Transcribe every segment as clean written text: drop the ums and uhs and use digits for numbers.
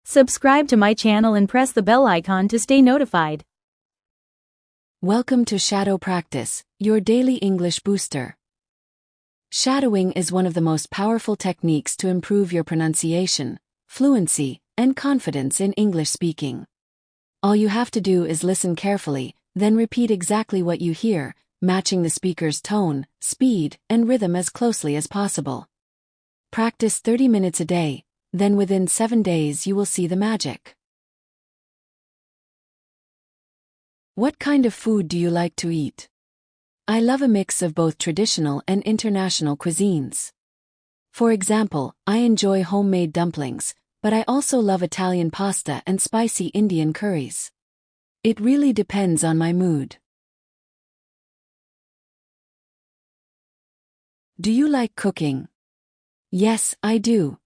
Subscribe to my channel and press the bell icon to stay notified. Welcome to Shadow Practice, your daily English booster. Shadowing is one of the most powerful techniques to improve your pronunciation, fluency, and confidence in English speaking. All you have to do is listen carefully, then repeat exactly what you hear, matching the speaker's tone, speed, and rhythm as closely as possible. Practice 30 minutes a day, then within 7 days you will see the magic. What kind of food do you like to eat? I love a mix of both traditional and international cuisines. For example, I enjoy homemade dumplings, but I also love Italian pasta and spicy Indian curries. It really depends on my mood. Do you like cooking? Yes, I do.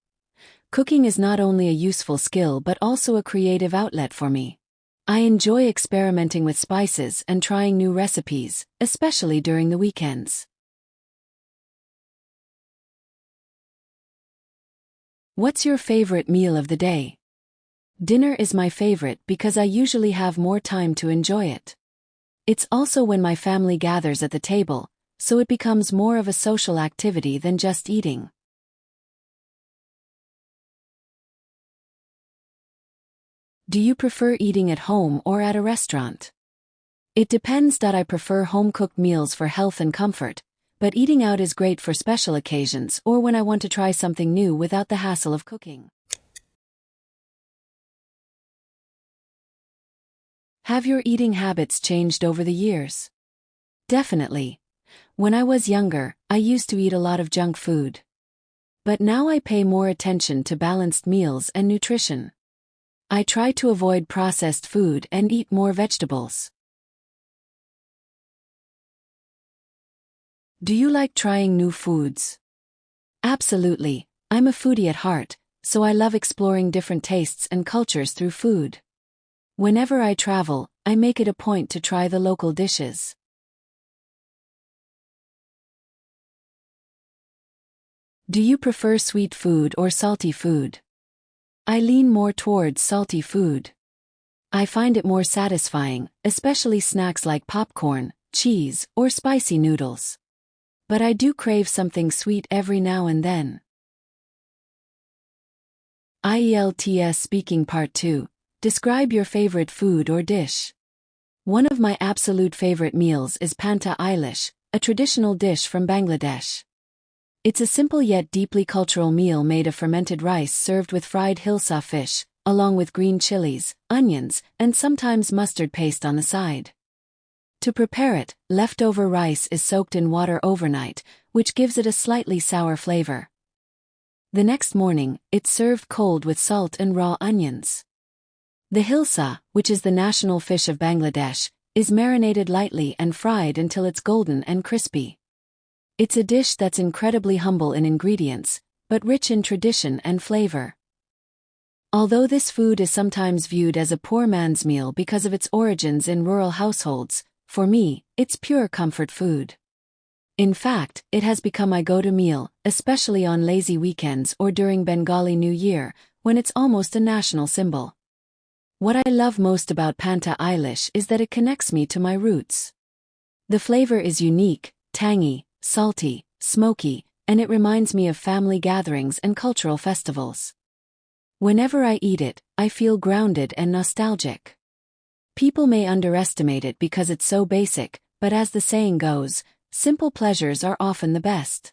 Cooking is not only a useful skill but also a creative outlet for me. I enjoy experimenting with spices and trying new recipes, especially during the weekends. What's your favorite meal of the day? Dinner is my favorite because I usually have more time to enjoy it. It's also when my family gathers at the table, so it becomes more of a social activity than just eating. Do you prefer eating at home or at a restaurant? It depends. I prefer home-cooked meals for health and comfort, but eating out is great for special occasions or when I want to try something new without the hassle of cooking. Have your eating habits changed over the years? Definitely. When I was younger, I used to eat a lot of junk food. But now I pay more attention to balanced meals and nutrition. I try to avoid processed food and eat more vegetables. Do you like trying new foods? Absolutely. I'm a foodie at heart, so I love exploring different tastes and cultures through food. Whenever I travel, I make it a point to try the local dishes. Do you prefer sweet food or salty food? I lean more towards salty food. I find it more satisfying, especially snacks like popcorn, cheese, or spicy noodles. But I do crave something sweet every now and then. IELTS Speaking Part 2. Describe your favorite food or dish. One of my absolute favorite meals is panta Eilish, a traditional dish from Bangladesh. It's a simple yet deeply cultural meal made of fermented rice served with fried hilsa fish, along with green chilies, onions, and sometimes mustard paste on the side. To prepare it, leftover rice is soaked in water overnight, which gives it a slightly sour flavor. The next morning, it's served cold with salt and raw onions. The hilsa, which is the national fish of Bangladesh, is marinated lightly and fried until it's golden and crispy. It's a dish that's incredibly humble in ingredients, but rich in tradition and flavor. Although this food is sometimes viewed as a poor man's meal because of its origins in rural households, for me, it's pure comfort food. In fact, it has become my go-to meal, especially on lazy weekends or during Bengali New Year, when it's almost a national symbol. What I love most about panta Eilish is that it connects me to my roots. The flavor is unique, tangy, salty, smoky, and it reminds me of family gatherings and cultural festivals. Whenever I eat it, I feel grounded and nostalgic. People may underestimate it because it's so basic, but as the saying goes, simple pleasures are often the best.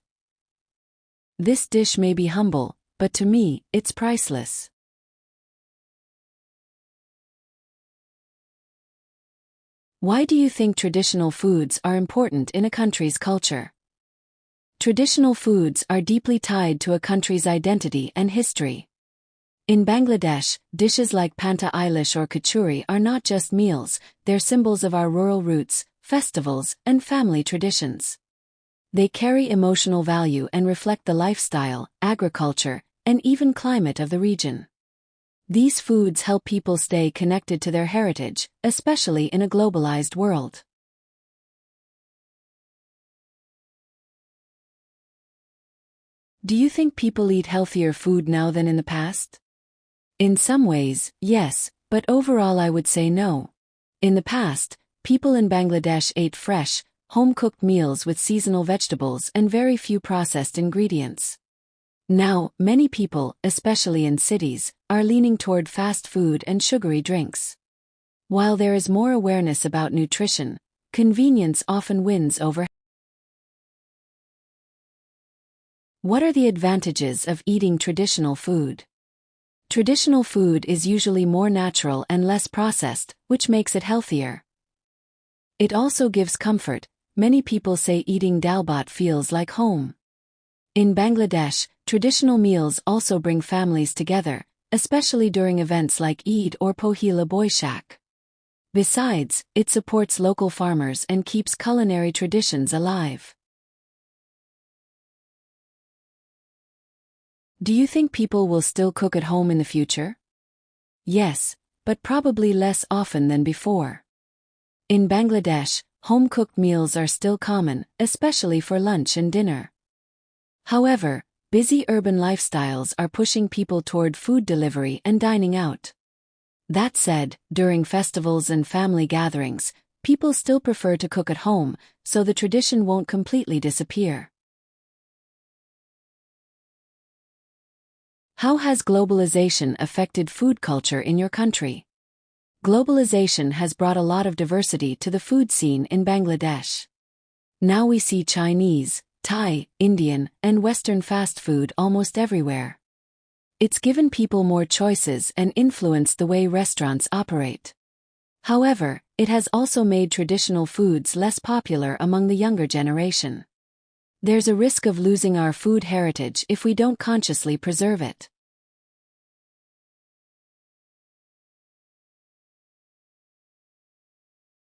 This dish may be humble, but to me, it's priceless. Why do you think traditional foods are important in a country's culture? Traditional foods are deeply tied to a country's identity and history. In Bangladesh, dishes like panta Eilish or kachuri are not just meals, they're symbols of our rural roots, festivals, and family traditions. They carry emotional value and reflect the lifestyle, agriculture, and even climate of the region. These foods help people stay connected to their heritage, especially in a globalized world. Do you think people eat healthier food now than in the past? In some ways, yes, but overall I would say no. In the past, people in Bangladesh ate fresh, home-cooked meals with seasonal vegetables and very few processed ingredients. Now, many people, especially in cities, are leaning toward fast food and sugary drinks. While there is more awareness about nutrition, convenience often wins over. What are the advantages of eating traditional food? Traditional food is usually more natural and less processed, which makes it healthier. It also gives comfort. Many people say eating dal bhat feels like home. In Bangladesh, traditional meals also bring families together, especially during events like Eid or Pohila Boishak. Besides, it supports local farmers and keeps culinary traditions alive. Do you think people will still cook at home in the future? Yes, but probably less often than before. In Bangladesh, home-cooked meals are still common, especially for lunch and dinner. However, busy urban lifestyles are pushing people toward food delivery and dining out. That said, during festivals and family gatherings, people still prefer to cook at home, so the tradition won't completely disappear. How has globalization affected food culture in your country? Globalization has brought a lot of diversity to the food scene in Bangladesh. Now we see Chinese, Thai, Indian, and Western fast food almost everywhere. It's given people more choices and influenced the way restaurants operate. However, it has also made traditional foods less popular among the younger generation. There's a risk of losing our food heritage if we don't consciously preserve it.